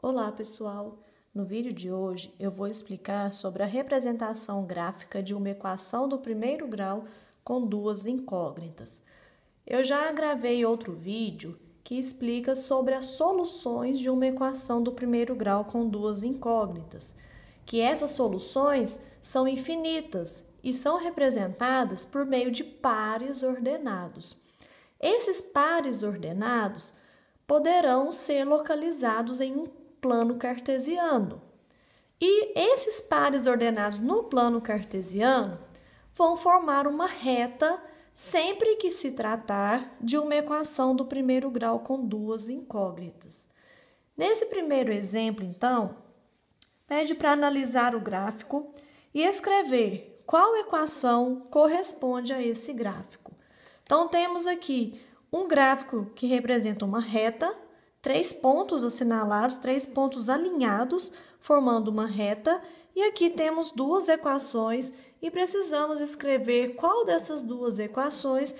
Olá, pessoal! No vídeo de hoje, eu vou explicar sobre a representação gráfica de uma equação do primeiro grau com duas incógnitas. Eu já gravei outro vídeo que explica sobre as soluções de uma equação do primeiro grau com duas incógnitas, que essas soluções são infinitas e são representadas por meio de pares ordenados. Esses pares ordenados poderão ser localizados em um plano cartesiano. E esses pares ordenados no plano cartesiano vão formar uma reta sempre que se tratar de uma equação do primeiro grau com duas incógnitas. Nesse primeiro exemplo, então, pede para analisar o gráfico e escrever qual equação corresponde a esse gráfico. Então, temos aqui um gráfico que representa uma reta, três pontos assinalados, três pontos alinhados, formando uma reta, e aqui temos duas equações e precisamos escrever qual dessas duas equações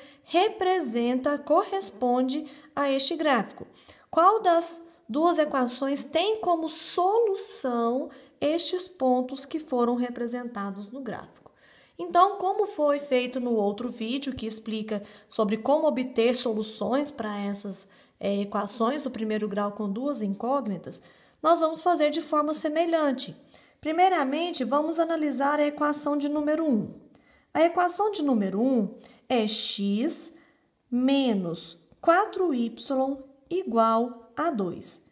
corresponde a este gráfico. Qual das duas equações tem como solução estes pontos que foram representados no gráfico. Então, como foi feito no outro vídeo que explica sobre como obter soluções para essas equações do primeiro grau com duas incógnitas, nós vamos fazer de forma semelhante. Primeiramente, vamos analisar a equação de número 1. A equação de número 1 é x menos 4y igual a 2.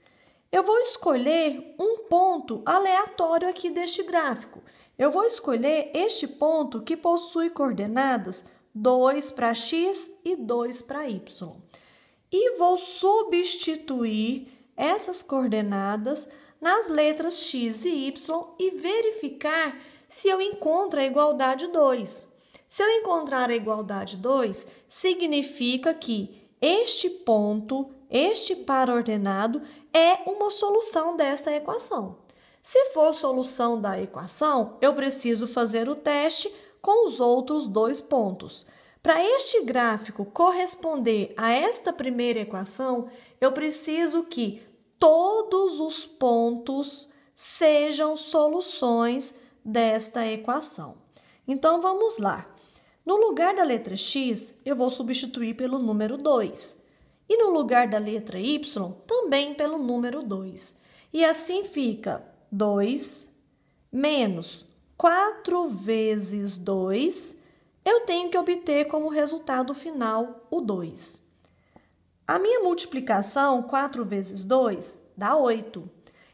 Eu vou escolher um ponto aleatório aqui deste gráfico. Eu vou escolher este ponto que possui coordenadas 2 para x e 2 para y. E vou substituir essas coordenadas nas letras x e y e verificar se eu encontro a igualdade 2. Se eu encontrar a igualdade 2, significa que este ponto, este par ordenado, é uma solução dessa equação. Se for solução da equação, eu preciso fazer o teste com os outros dois pontos. Para este gráfico corresponder a esta primeira equação, eu preciso que todos os pontos sejam soluções desta equação. Então, vamos lá. No lugar da letra x, eu vou substituir pelo número 2. E no lugar da letra y, também pelo número 2. E assim fica 2 menos 4 vezes 2, eu tenho que obter como resultado final o 2. A minha multiplicação, 4 vezes 2, dá 8.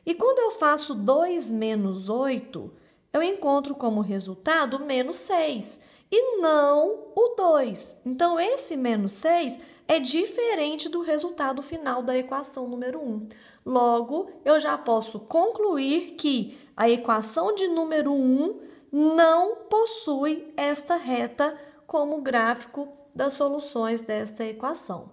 E quando eu faço 2 menos 8, eu encontro como resultado menos 6 e não o 2. Então, esse menos 6 é diferente do resultado final da equação número 1. Logo, eu já posso concluir que a equação de número 1 não possui esta reta como gráfico das soluções desta equação.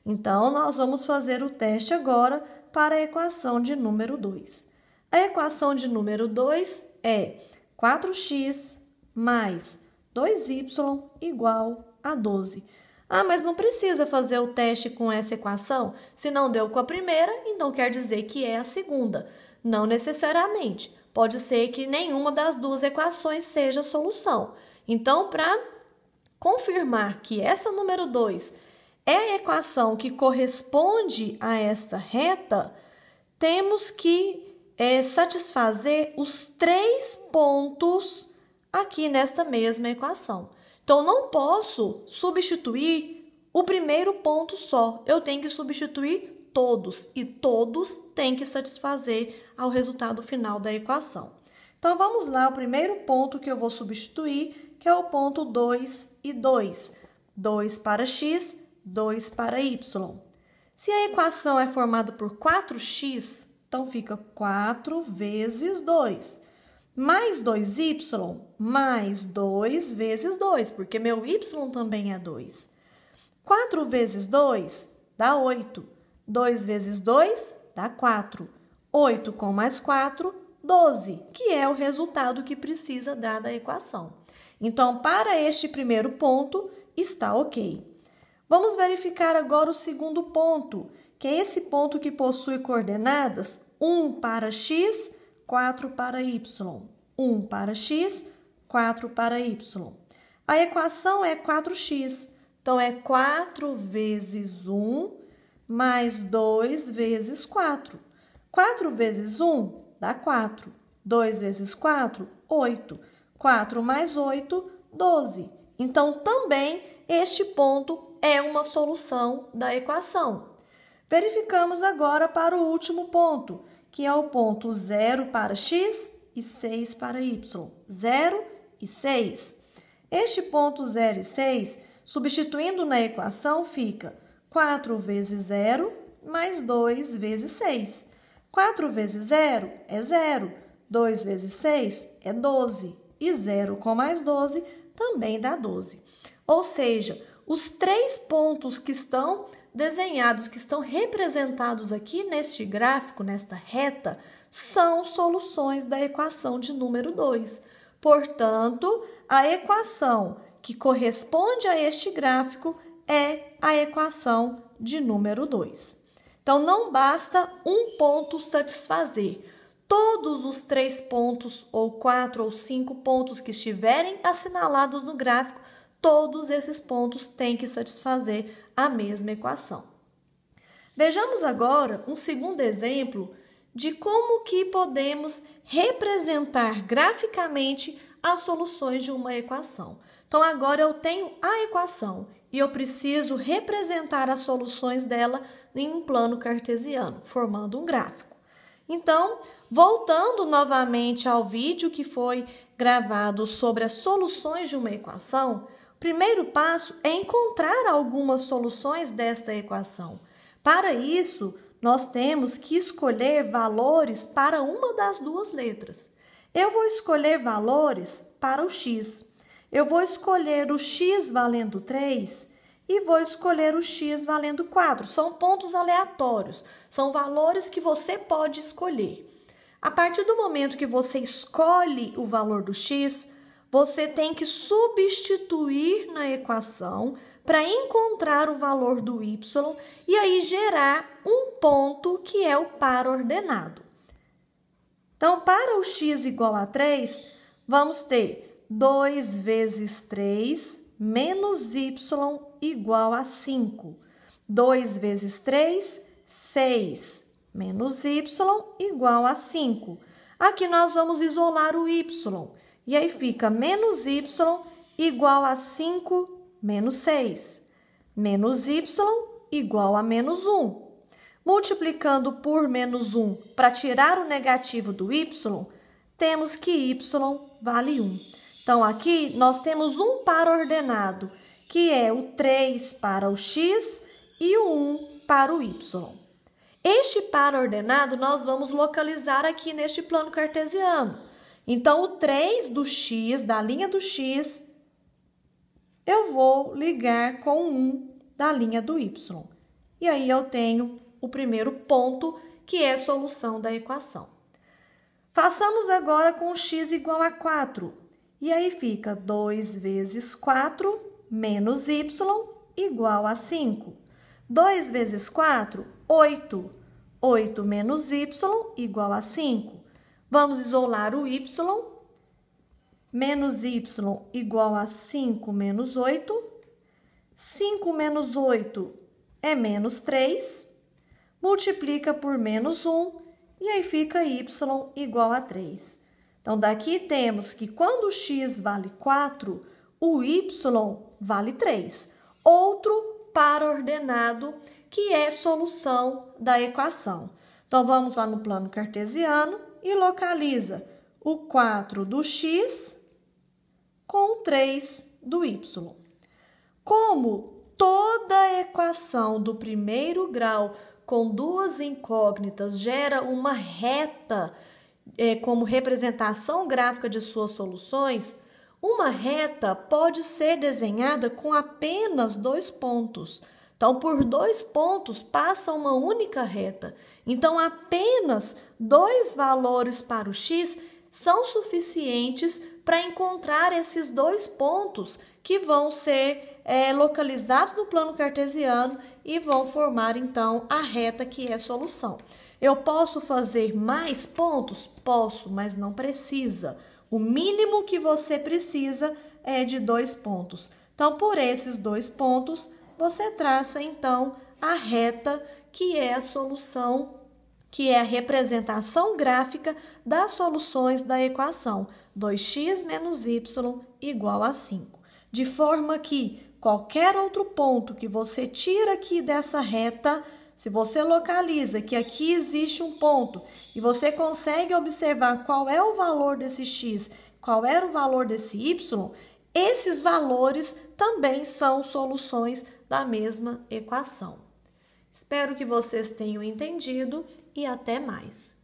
Então, nós vamos fazer o teste agora para a equação de número 2. A equação de número 2 é 4x mais 2y igual a 12. Ah, mas não precisa fazer o teste com essa equação? Se não deu com a primeira, então quer dizer que é a segunda. Não necessariamente. Pode ser que nenhuma das duas equações seja a solução. Então, para confirmar que essa número 2 é a equação que corresponde a esta reta, temos que satisfazer os três pontos aqui nesta mesma equação. Então, não posso substituir o primeiro ponto só. Eu tenho que substituir todos, e todos têm que satisfazer ao resultado final da equação. Então, vamos lá, o primeiro ponto que eu vou substituir, que é o ponto 2 e 2. 2 para x, 2 para y. Se a equação é formada por 4x, então fica 4 vezes 2. Mais 2y, mais 2 vezes 2, porque meu y também é 2. 4 vezes 2 dá 8. 2 vezes 2 dá 4. 8 com mais 4, 12, que é o resultado que precisa dar da equação. Então, para este primeiro ponto, está ok. Vamos verificar agora o segundo ponto, que é esse ponto que possui coordenadas 1 para x, 4 para y. 1 para x, 4 para y. A equação é 4x, então é 4 vezes 1 mais 2 vezes 4. 4 vezes 1 dá 4. 2 vezes 4, 8. 4 mais 8, 12. Então, também este ponto é uma solução da equação. Verificamos agora para o último ponto, que é o ponto 0 para x e 6 para y. 0 e 6. Este ponto 0 e 6, substituindo na equação, fica 4 vezes 0 mais 2 vezes 6. 4 vezes 0 é 0. 2 vezes 6 é 12. E 0 com mais 12 também dá 12. Ou seja, os 3 pontos que estão desenhados, que estão representados aqui neste gráfico, nesta reta, são soluções da equação de número 2. Portanto, a equação que corresponde a este gráfico é a equação de número 2. Então, não basta um ponto satisfazer. Todos os 3 pontos, ou 4 ou 5 pontos que estiverem assinalados no gráfico, todos esses pontos têm que satisfazer a mesma equação. Vejamos agora um segundo exemplo de como que podemos representar graficamente as soluções de uma equação. Então, agora eu tenho a equação e eu preciso representar as soluções dela em um plano cartesiano, formando um gráfico. Então, voltando novamente ao vídeo que foi gravado sobre as soluções de uma equação, o primeiro passo é encontrar algumas soluções desta equação. Para isso, nós temos que escolher valores para uma das duas letras. Eu vou escolher valores para o x. Eu vou escolher o x valendo 3 e vou escolher o x valendo 4. São pontos aleatórios, são valores que você pode escolher. A partir do momento que você escolhe o valor do x, você tem que substituir na equação para encontrar o valor do y e aí gerar um ponto que é o par ordenado. Então, para o x igual a 3, vamos ter 2 vezes 3 menos y igual a 5. 2 vezes 3, 6, menos y igual a 5. Aqui nós vamos isolar o y, e aí fica menos y igual a 5 menos 6. Menos y igual a menos 1. Multiplicando por menos 1 para tirar o negativo do y, temos que y vale 1. Então, aqui nós temos um par ordenado, que é o 3 para o x e o 1 para o y. Este par ordenado nós vamos localizar aqui neste plano cartesiano. Então, o 3 do x, da linha do x, eu vou ligar com o 1 da linha do y. E aí eu tenho o primeiro ponto, que é a solução da equação. Façamos agora com o x igual a 4. E aí fica 2 vezes 4 menos y igual a 5. 2 vezes 4, 8. 8 menos y igual a 5. Vamos isolar o y. Menos y igual a 5 menos 8. 5 menos 8 é menos 3. Multiplica por menos 1 e aí fica y igual a 3. Então, daqui temos que quando o x vale 4, o y vale 3. Outro par ordenado que é solução da equação. Então, vamos lá no plano cartesiano e localiza o 4 do x com o 3 do y. Como toda equação do primeiro grau com duas incógnitas gera uma reta como representação gráfica de suas soluções, uma reta pode ser desenhada com apenas 2 pontos. Então, por 2 pontos passa uma única reta. Então, apenas 2 valores para o x são suficientes para encontrar esses 2 pontos que vão ser localizados no plano cartesiano e vão formar, então, a reta que é solução. Eu posso fazer mais pontos? Posso, mas não precisa. O mínimo que você precisa é de 2 pontos. Então, por esses 2 pontos, você traça, então, a reta, que é a solução, que é a representação gráfica das soluções da equação 2x menos y igual a 5. De forma que qualquer outro ponto que você tira aqui dessa reta, se você localiza que aqui existe um ponto e você consegue observar qual é o valor desse x, qual era o valor desse y, esses valores também são soluções da mesma equação. Espero que vocês tenham entendido e até mais.